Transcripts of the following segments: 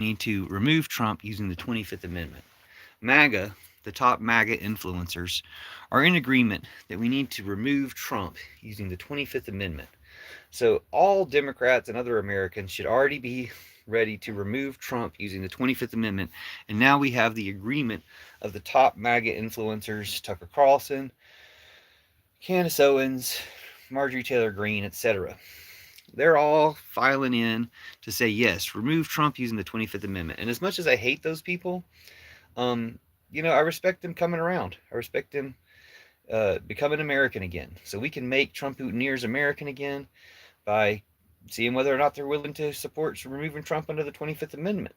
need to remove Trump using the 25th Amendment. MAGA, the top MAGA influencers, are in agreement that we need to remove Trump using the 25th Amendment. So all Democrats and other Americans should already be ready to remove Trump using the 25th Amendment. And now we have the agreement of the top MAGA influencers, Tucker Carlson, Candace Owens, Marjorie Taylor Greene, etc. They're all filing in to say, yes, remove Trump using the 25th Amendment. And as much as I hate those people, um, I respect them coming around. I respect them becoming American again. So we can make Trump-Putiners American again by seeing whether or not they're willing to support removing Trump under the 25th Amendment.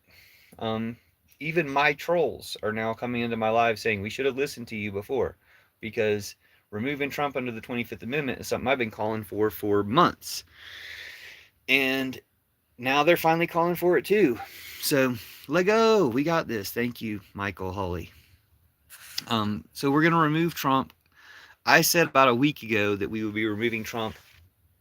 Um, Even my trolls are now coming into my live saying we should have listened to you before, because removing Trump under the 25th Amendment is something I've been calling for months. And now they're finally calling for it too. So let go. We got this. Thank you, Michael Hawley. So we're going to remove Trump. I said about a week ago that we would be removing Trump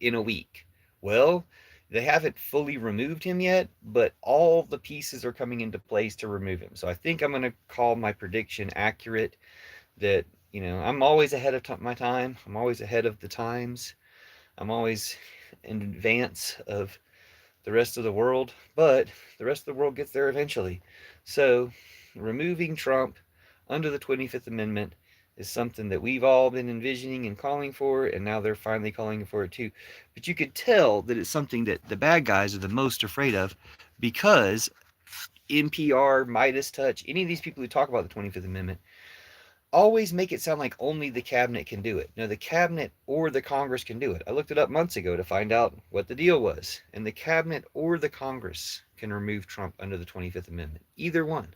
in a week. Well, they haven't fully removed him yet, but all the pieces are coming into place to remove him. So I think I'm going to call my prediction accurate that, I'm always ahead of my time. I'm always ahead of the times. I'm always in advance of the rest of the world, but the rest of the world gets there eventually. So removing Trump under the 25th Amendment is something that we've all been envisioning and calling for, and now they're finally calling for it too. But you could tell that it's something that the bad guys are the most afraid of, because NPR, Midas Touch, any of these people who talk about the 25th Amendment always make it sound like only the cabinet can do it. No, the cabinet or the Congress can do it. I looked it up months ago to find out what the deal was, and the cabinet or the Congress can remove Trump under the 25th Amendment. Either one.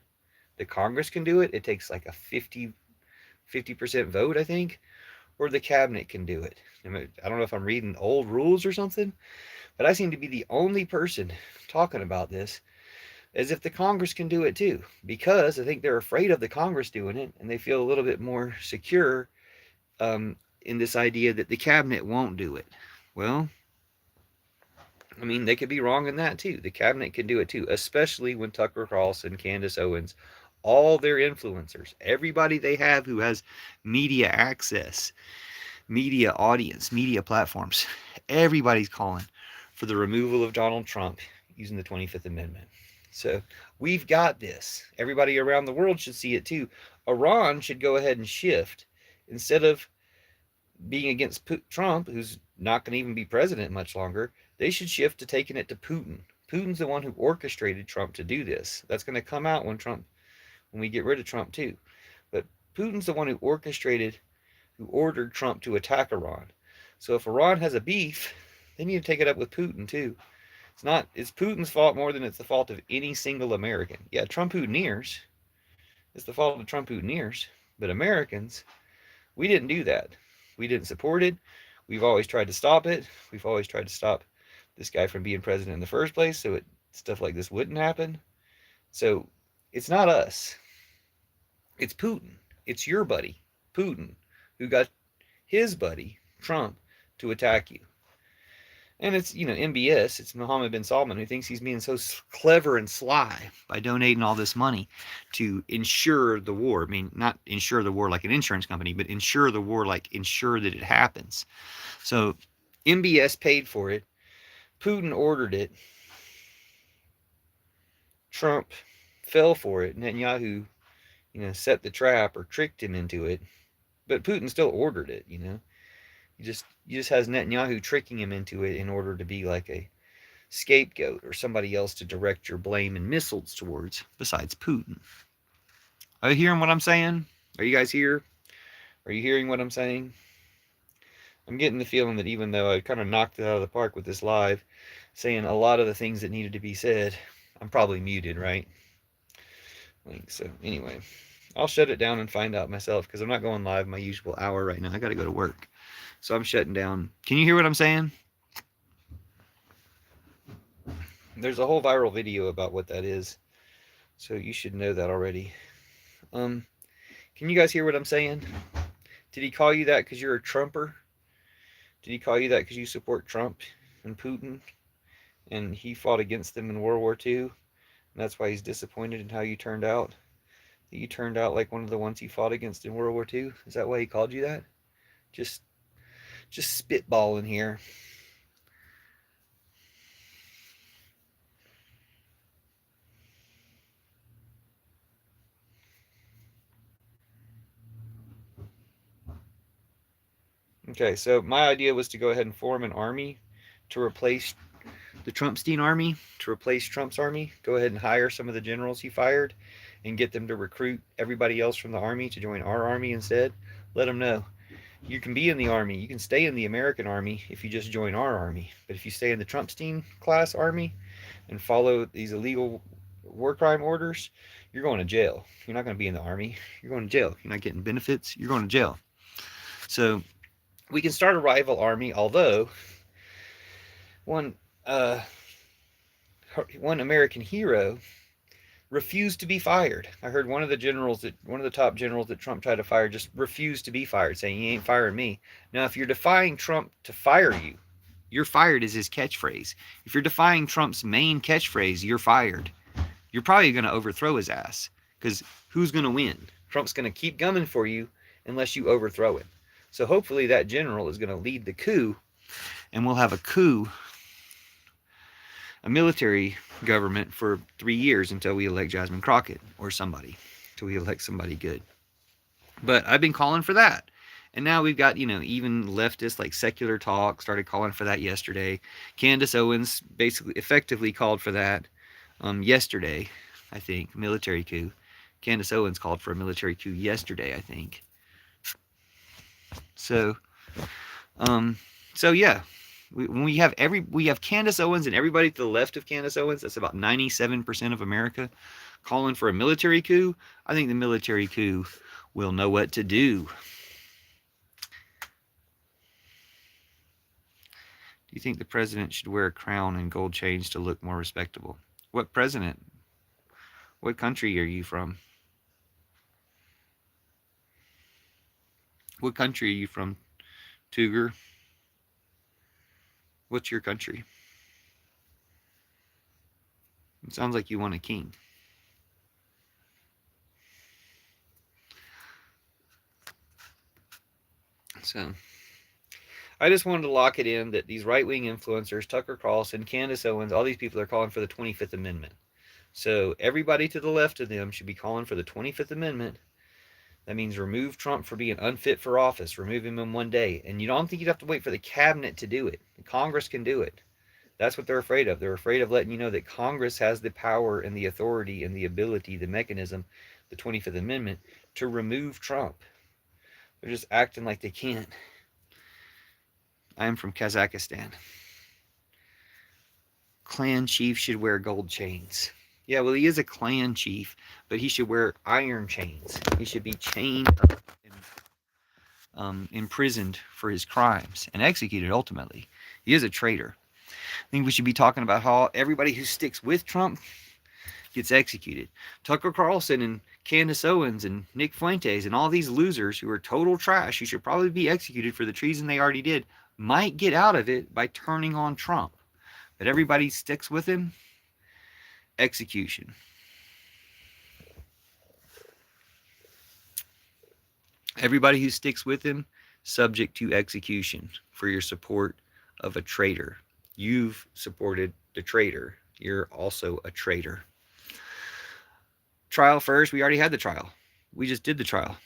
The Congress can do it. It takes like a 50% vote, I think, or the cabinet can do it. I don't know if I'm reading old rules or something, but I seem to be the only person talking about this as if the Congress can do it too, because I think they're afraid of the Congress doing it, and they feel a little bit more secure in this idea that the cabinet won't do it. Well, I mean, they could be wrong in that too. The cabinet can do it too, especially when Tucker Carlson, Candace Owens, all their influencers, everybody they have who has media access, media audience, media platforms, everybody's calling for the removal of Donald Trump using the 25th Amendment. So we've got this. Everybody around the world should see it too. Iran should go ahead and shift. Instead of being against Trump, who's not going to even be president much longer, they should shift to taking it to Putin. Putin's the one who orchestrated Trump to do this. That's going to come out when we get rid of Trump too. But Putin's the one who ordered Trump to attack Iran. So if Iran has a beef, they need to take it up with Putin too. It's Putin's fault more than it's the fault of any single American. Yeah, Trump Putiners. It's the fault of Trump Putiners. But Americans, we didn't do that. We didn't support it. We've always tried to stop it. We've always tried to stop this guy from being president in the first place so stuff like this wouldn't happen. So it's not us. It's Putin. It's your buddy, Putin, who got his buddy, Trump, to attack you. And it's, MBS, it's Mohammed bin Salman, who thinks he's being so clever and sly by donating all this money to ensure the war. I mean, not ensure the war like an insurance company, but ensure the war like ensure that it happens. So MBS paid for it. Putin ordered it. Trump fell for it. Netanyahu, set the trap or tricked him into it. But Putin still ordered it, You just has Netanyahu tricking him into it in order to be like a scapegoat or somebody else to direct your blame and missiles towards, besides Putin. Are you hearing what I'm saying? Are you guys here? Are you hearing what I'm saying? I'm getting the feeling that even though I kind of knocked it out of the park with this live, saying a lot of the things that needed to be said, I'm probably muted, right? So anyway, I'll shut it down and find out myself, because I'm not going live my usual hour right now. I got to go to work. So I'm shutting down. Can you hear what I'm saying? There's a whole viral video about what that is, so you should know that already. Can you guys hear what I'm saying? Did he call you that because you're a Trumper? Did he call you that because you support Trump and Putin, and he fought against them in World War II? And that's why he's disappointed in how you turned out. That you turned out like one of the ones he fought against in World War II. Is that why he called you that? Just just spitballing here. Okay, so my idea was to go ahead and form an army to replace the Trumpstein army, to replace Trump's army. Go ahead and hire some of the generals he fired and get them to recruit everybody else from the army to join our army instead. Let them know you can be in the army, you can stay in the American army if you just join our army. But if you stay in the Trumpstein class army and follow these illegal war crime orders, you're going to jail. You're not going to be in the army. You're going to jail. You're not getting benefits. You're going to jail. So we can start a rival army, although one uh, one American hero refused to be fired. I heard one of the top generals that Trump tried to fire just refused to be fired, saying he ain't firing me. Now, if you're defying Trump to fire you, you're fired is his catchphrase. If you're defying Trump's main catchphrase, you're fired. You're probably going to overthrow his ass, because who's going to win? Trump's going to keep coming for you unless you overthrow him. So hopefully that general is going to lead the coup, and we'll have a coup, a military government for 3 years until we elect Jasmine Crockett or somebody, until we elect somebody good. But I've been calling for that. And now we've got, even leftists like Secular Talk started calling for that yesterday. Candace Owens basically effectively called for that yesterday, I think, military coup. Candace Owens called for a military coup yesterday, I think. So yeah, we have Candace Owens and everybody to the left of Candace Owens. That's about 97% of America calling for a military coup. I think the military coup will know what to do. Do you think the president should wear a crown and gold chains to look more respectable? What president? What country are you from? What country are you from, Tuger? What's your country? It sounds like you want a king. So I just wanted to lock it in that these right-wing influencers, Tucker Carlson, Candace Owens, all these people are calling for the 25th Amendment. So everybody to the left of them should be calling for the 25th Amendment. That means remove Trump for being unfit for office. Remove him in one day. And you don't think you'd have to wait for the cabinet to do it. Congress can do it. That's what they're afraid of. They're afraid of letting you know that Congress has the power and the authority and the ability, the mechanism, the 25th Amendment, to remove Trump. They're just acting like they can't. I am from Kazakhstan. Clan chief should wear gold chains. Yeah, well, he is a clan chief, but he should wear iron chains. He should be chained up and imprisoned for his crimes and executed ultimately. He is a traitor. I think we should be talking about how everybody who sticks with Trump gets executed. Tucker Carlson and Candace Owens and Nick Fuentes and all these losers who are total trash, who should probably be executed for the treason they already did, might get out of it by turning on Trump. But everybody sticks with him, execution. Everybody who sticks with him, subject to execution for your support of a traitor. You've supported the traitor. You're also a traitor. Trial first. We already had the trial. We just did the trial.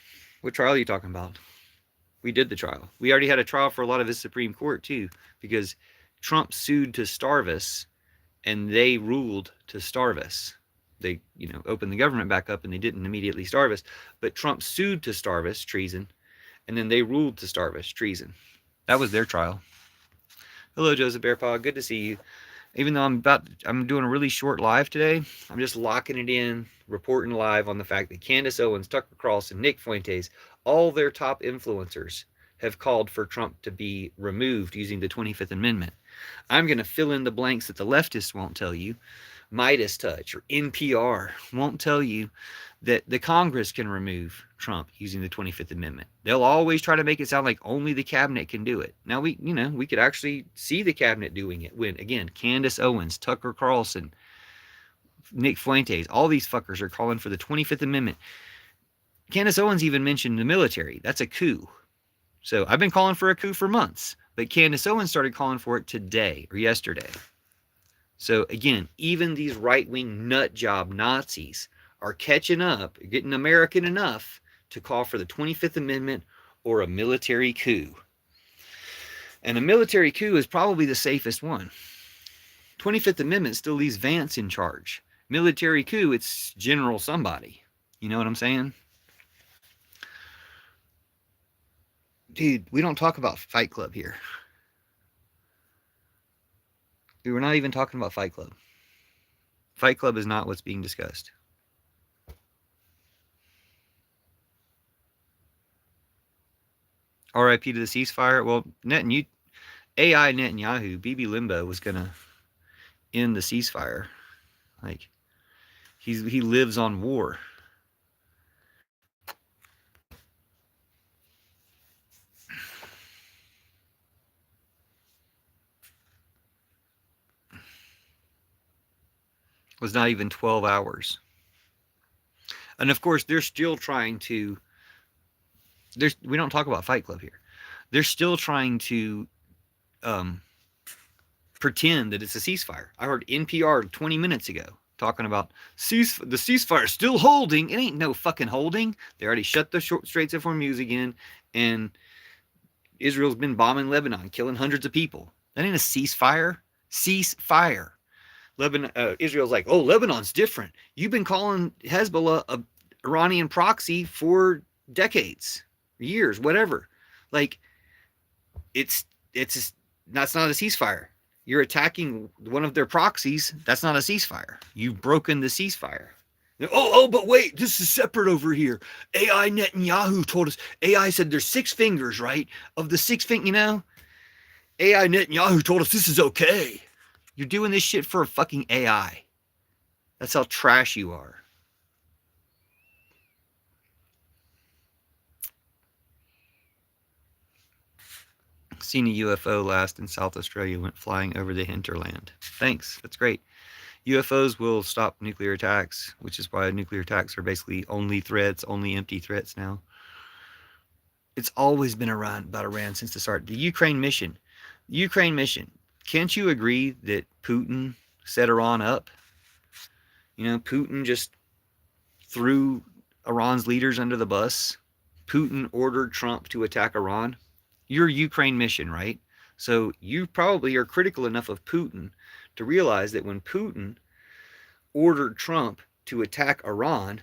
What trial are you talking about? We did the trial. We already had a trial for a lot of his Supreme Court too, because Trump sued to starve us, and they ruled to starve us. They, opened the government back up, and they didn't immediately starve us. But Trump sued to starve us, treason, and then they ruled to starve us, treason. That was their trial. Hello, Joseph Bearpaw. Good to see you. Even though I'm doing a really short live today, I'm just locking it in, reporting live on the fact that Candace Owens, Tucker Carlson, Nick Fuentes, all their top influencers have called for Trump to be removed using the 25th Amendment. I'm going to fill in the blanks that the leftists won't tell you. Midas Touch or NPR won't tell you that the Congress can remove Trump using the 25th Amendment. They'll always try to make it sound like only the cabinet can do it. Now we could actually see the cabinet doing it when, again, Candace Owens, Tucker Carlson, Nick Fuentes, all these fuckers are calling for the 25th Amendment. Candace Owens even mentioned the military. That's a coup. So I've been calling for a coup for months, but Candace Owens started calling for it today or yesterday. So again, even these right-wing nut job Nazis are catching up, getting American enough to call for the 25th Amendment or a military coup. And a military coup is probably the safest one. 25th Amendment still leaves Vance in charge. Military coup, it's General somebody. You know what I'm saying? Dude, we don't talk about Fight Club here. Dude, we're not even talking about Fight Club. Fight Club is not what's being discussed. RIP to the ceasefire. Well, AI Netanyahu, Bibi Limbo was going to end the ceasefire. Like, he lives on war. It was not even 12 hours. And of course, they're still trying to. We don't talk about Fight Club here. They're still trying to pretend that it's a ceasefire. I heard NPR 20 minutes ago talking about the ceasefire still holding. It ain't no fucking holding. They already shut the Straits of Hormuz again, and Israel's been bombing Lebanon, killing hundreds of people. That ain't a ceasefire. Ceasefire. Israel's like, oh, Lebanon's different. You've been calling Hezbollah a Iranian proxy for decades, years, whatever. Like, that's not a ceasefire. You're attacking one of their proxies. That's not a ceasefire. You've broken the ceasefire. But wait, this is separate over here. AI Netanyahu told us. AI said there's 6 fingers, right? Of the 6 fingers, AI Netanyahu told us this is okay. You're doing this shit for a fucking AI. That's how trash you are. Seen a UFO last in South Australia, went flying over the hinterland. Thanks, that's great. UFOs will stop nuclear attacks, which is why nuclear attacks are basically only threats, only empty threats now. It's always been about Iran since the start. The Ukraine mission. Can't you agree that Putin set Iran up? You know, Putin just threw Iran's leaders under the bus. Putin ordered Trump to attack Iran. Your Ukraine mission, right? So you probably are critical enough of Putin to realize that when Putin ordered Trump to attack Iran,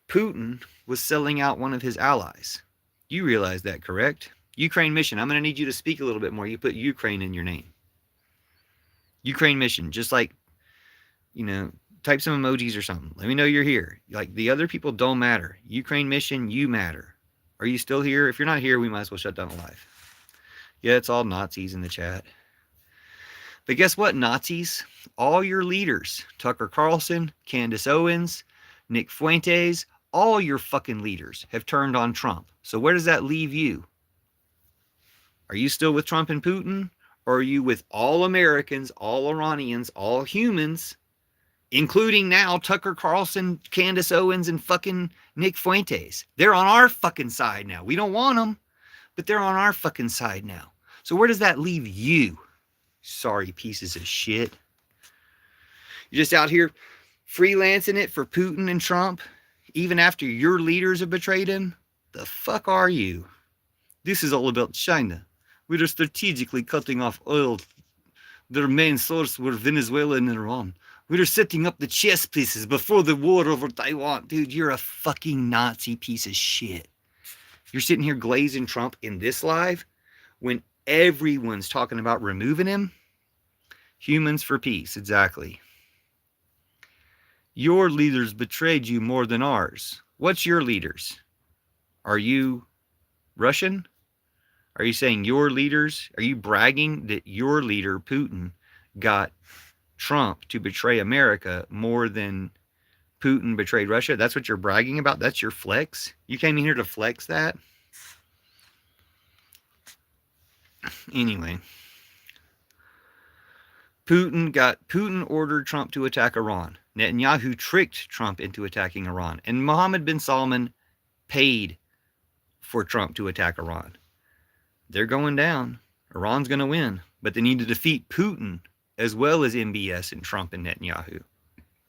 Putin was selling out one of his allies. You realize that, correct? Ukraine mission. I'm going to need you to speak a little bit more. You put Ukraine in your name. Ukraine mission. Just like, type some emojis or something. Let me know you're here. Like, the other people don't matter. Ukraine mission, you matter. Are you still here? If you're not here, we might as well shut down the live. Yeah, it's all Nazis in the chat. But guess what, Nazis? All your leaders, Tucker Carlson, Candace Owens, Nick Fuentes, all your fucking leaders have turned on Trump. So where does that leave you? Are you still with Trump and Putin? Or are you with all Americans, all Iranians, all humans, including now Tucker Carlson, Candace Owens, and fucking Nick Fuentes? They're on our fucking side now. We don't want them, but they're on our fucking side now. So where does that leave you? Sorry pieces of shit. You're just out here freelancing it for Putin and Trump, even after your leaders have betrayed him? The fuck are you? This is all about China. We are strategically cutting off oil. Their main source were Venezuela and Iran. We are setting up the chess pieces before the war over Taiwan. Dude, you're a fucking Nazi piece of shit. You're sitting here glazing Trump in this live when everyone's talking about removing him. Humans for peace, exactly. Your leaders betrayed you more than ours. What's your leaders? Are you Russian? Are you saying your leaders? Are you bragging that your leader, Putin, got Trump to betray America more than Putin betrayed Russia? That's what you're bragging about? That's your flex? You came in here to flex that? Anyway. Putin ordered Trump to attack Iran. Netanyahu tricked Trump into attacking Iran, and Mohammed bin Salman paid for Trump to attack Iran. They're going down. Iran's going to win, but they need to defeat Putin as well as MBS and Trump and Netanyahu.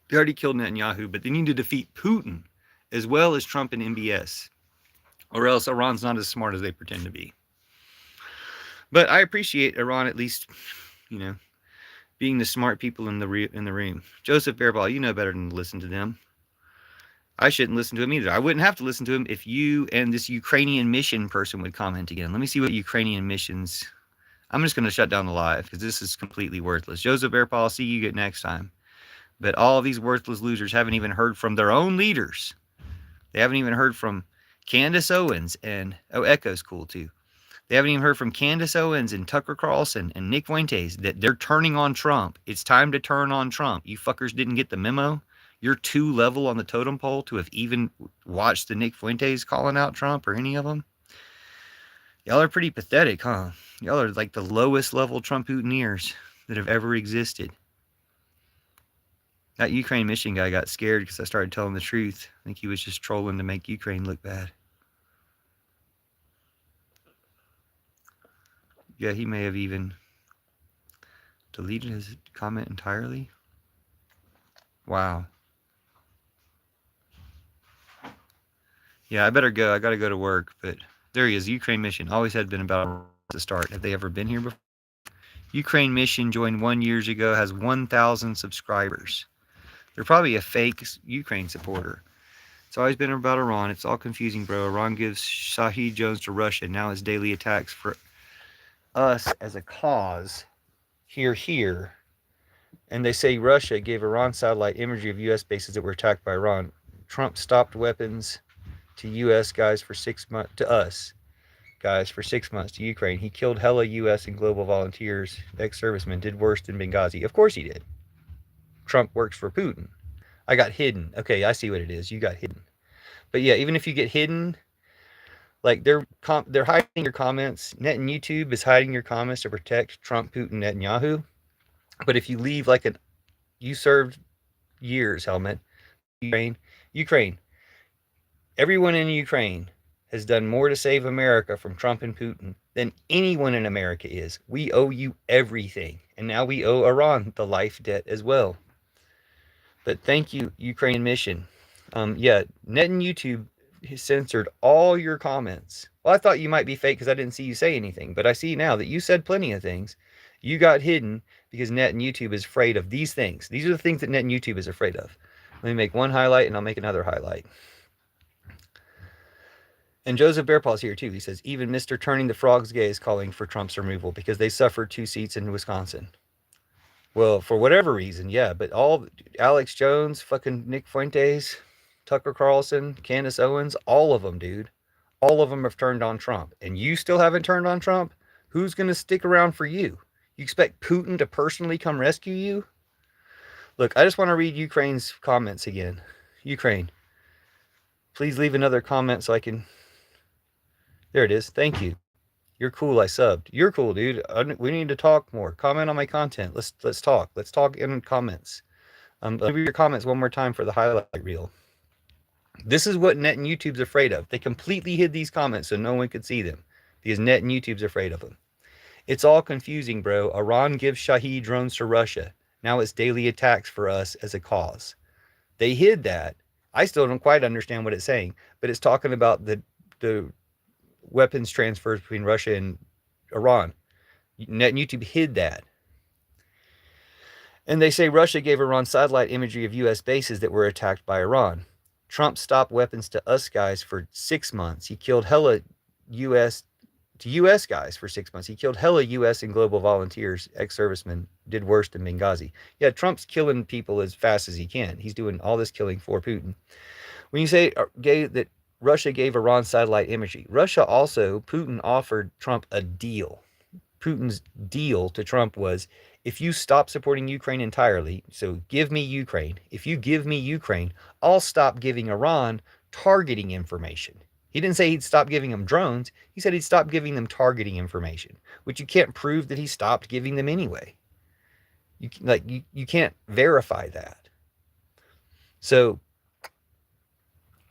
They already killed Netanyahu, but they need to defeat Putin as well as Trump and MBS, or else Iran's not as smart as they pretend to be. But I appreciate Iran at least, being the smart people in the room. Joseph Bearball, you know better than to listen to them. I shouldn't listen to him either. I wouldn't have to listen to him if you and this Ukrainian mission person would comment again. Let me see what Ukrainian missions. I'm just going to shut down the live because this is completely worthless. Joseph Bearball, I'll see you next time. But all of these worthless losers haven't even heard from their own leaders. They haven't even heard from Candace Owens and, Echo's cool too. They haven't even heard from Candace Owens and Tucker Carlson and Nick Fuentes that they're turning on Trump. It's time to turn on Trump. You fuckers didn't get the memo. You're too level on the totem pole to have even watched the Nick Fuentes calling out Trump or any of them. Y'all are pretty pathetic, huh? Y'all are like the lowest level Trump-Putineers that have ever existed. That Ukraine mission guy got scared because I started telling the truth. I think he was just trolling to make Ukraine look bad. Yeah, he may have even deleted his comment entirely. Wow. Yeah, I better go. I got to go to work. But there he is. Ukraine mission. Always had been about to start. Have they ever been here before? Ukraine mission joined 1 year ago. Has 1,000 subscribers. They're probably a fake Ukraine supporter. It's always been about Iran. It's all confusing, bro. Iran gives Shahid Jones to Russia. Now it's daily attacks for us as a cause. Here. And they say Russia gave Iran satellite imagery of U.S. bases that were attacked by Iran. Trump stopped weapons to U.S. guys for 6 months, to us guys for 6 months, to Ukraine. He killed hella U.S. and global volunteers. Ex-servicemen did worse than Benghazi. Of course he did. Trump works for Putin. I got hidden. Okay, I see what it is. You got hidden. But yeah, even if you get hidden, like they're hiding your comments. Net and YouTube is hiding your comments to protect Trump, Putin, Netanyahu. But if you leave you served years, helmet, Ukraine. Everyone in Ukraine has done more to save America from Trump and Putin than anyone in America is. We owe you everything. And now we owe Iran the life debt as well. But thank you, Ukraine mission. Yeah, Net and YouTube censored all your comments. Well, I thought you might be fake because I didn't see you say anything. But I see now that you said plenty of things. You got hidden because Net and YouTube is afraid of these things. These are the things that Net and YouTube is afraid of. Let me make one highlight and I'll make another highlight. And Joseph Bearpaw's here too. He says, even Mr. Turning the Frogs Gay is calling for Trump's removal because they suffered 2 seats in Wisconsin. Well, for whatever reason, yeah. But all Alex Jones, fucking Nick Fuentes, Tucker Carlson, Candace Owens, all of them, dude. All of them have turned on Trump. And you still haven't turned on Trump? Who's going to stick around for you? You expect Putin to personally come rescue you? Look, I just want to read Ukraine's comments again. Ukraine, please leave another comment so I can... There it is. Thank you. You're cool. I subbed. You're cool, dude. We need to talk more. Comment on my content. Let's talk. Let's talk in comments. Let me read your comments one more time for the highlight reel. This is what Net and YouTube's afraid of. They completely hid these comments so no one could see them because Net and YouTube's afraid of them. It's all confusing, bro. Iran gives Shahid drones to Russia. Now it's daily attacks for us as a cause. They hid that. I still don't quite understand what it's saying, but it's talking about the weapons transfers between Russia and Iran. Net and YouTube hid that. And they say Russia gave Iran satellite imagery of U.S. bases that were attacked by Iran. Trump stopped weapons to us guys for 6 months. He killed hella U.S. guys for 6 months. He killed hella U.S. and global volunteers. Ex-servicemen did worse than Benghazi. Yeah, Trump's killing people as fast as he can. He's doing all this killing for Putin. When you say that Russia gave Iran satellite imagery, Putin offered Trump a deal. Putin's deal to Trump was, if you stop supporting Ukraine entirely, so give me Ukraine. If you give me Ukraine, I'll stop giving Iran targeting information. He didn't say he'd stop giving them drones. He said he'd stop giving them targeting information, which you can't prove that he stopped giving them anyway. You can't verify that. So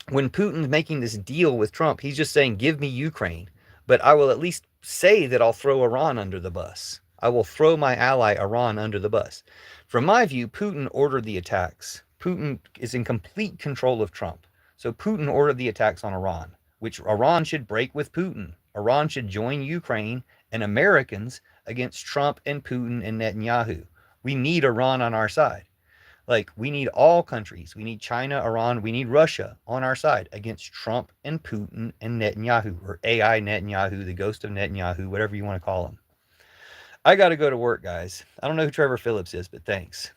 when Putin's making this deal with Trump, he's just saying, give me Ukraine, but I will at least say that I'll throw Iran under the bus. I will throw my ally Iran under the bus. From my view, Putin ordered the attacks. Putin is in complete control of Trump. So Putin ordered the attacks on Iran, which Iran should break with Putin. Iran should join Ukraine and Americans against Trump and Putin and Netanyahu. We need Iran on our side. Like, we need all countries. We need China, Iran, we need Russia on our side against Trump and Putin and Netanyahu, or AI Netanyahu, the ghost of Netanyahu, whatever you want to call him. I got to go to work, guys. I don't know who Trevor Phillips is, but thanks.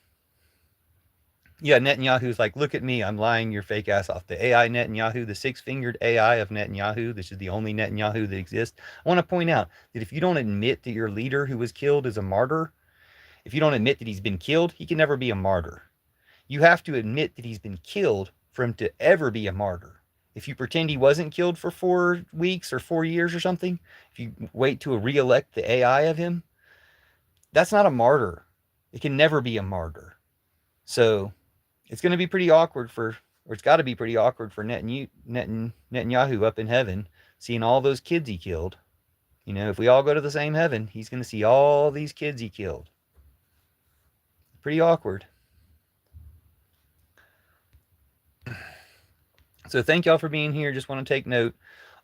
Yeah, Netanyahu's like, look at me, I'm lying your fake ass off. The AI Netanyahu, the six-fingered AI of Netanyahu, this is the only Netanyahu that exists. I want to point out that if you don't admit that your leader who was killed is a martyr, if you don't admit that he's been killed, he can never be a martyr. You have to admit that he's been killed for him to ever be a martyr. If you pretend he wasn't killed for 4 weeks or 4 years or something, if you wait to re-elect the AI of him, that's not a martyr. It can never be a martyr. So it's going to be pretty awkward or it's got to be pretty awkward for Netanyahu up in heaven, seeing all those kids he killed. You know, if we all go to the same heaven, he's going to see all these kids he killed. Pretty awkward. So thank y'all for being here. Just want to take note.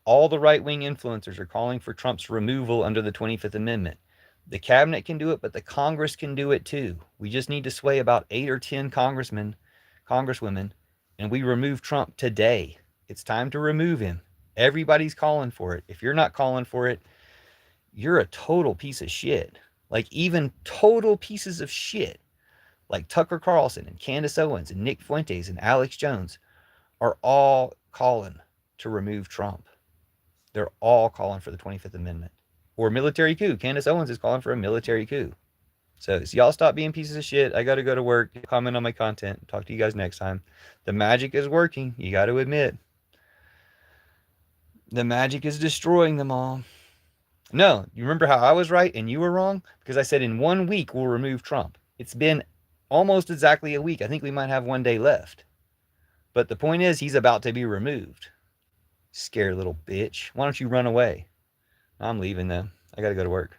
All the right-wing influencers are calling for Trump's removal under the 25th Amendment. The cabinet can do it, but the Congress can do it too. We just need to sway about 8 or 10 congresswomen, and we remove Trump today. It's time to remove him. Everybody's calling for it. If you're not calling for it, you're a total piece of shit. Like, even total pieces of shit, like Tucker Carlson and Candace Owens and Nick Fuentes and Alex Jones, are all calling to remove Trump. They're all calling for the 25th Amendment or military coup. Candace Owens is calling for a military coup. So y'all stop being pieces of shit. I got to go to work, comment on my content. Talk to you guys next time. The magic is working. You got to admit. The magic is destroying them all. No, you remember how I was right and you were wrong? Because I said in 1 week we'll remove Trump. It's been almost exactly a week. I think we might have 1 day left. But the point is, he's about to be removed. Scared little bitch. Why don't you run away? I'm leaving though. I gotta go to work.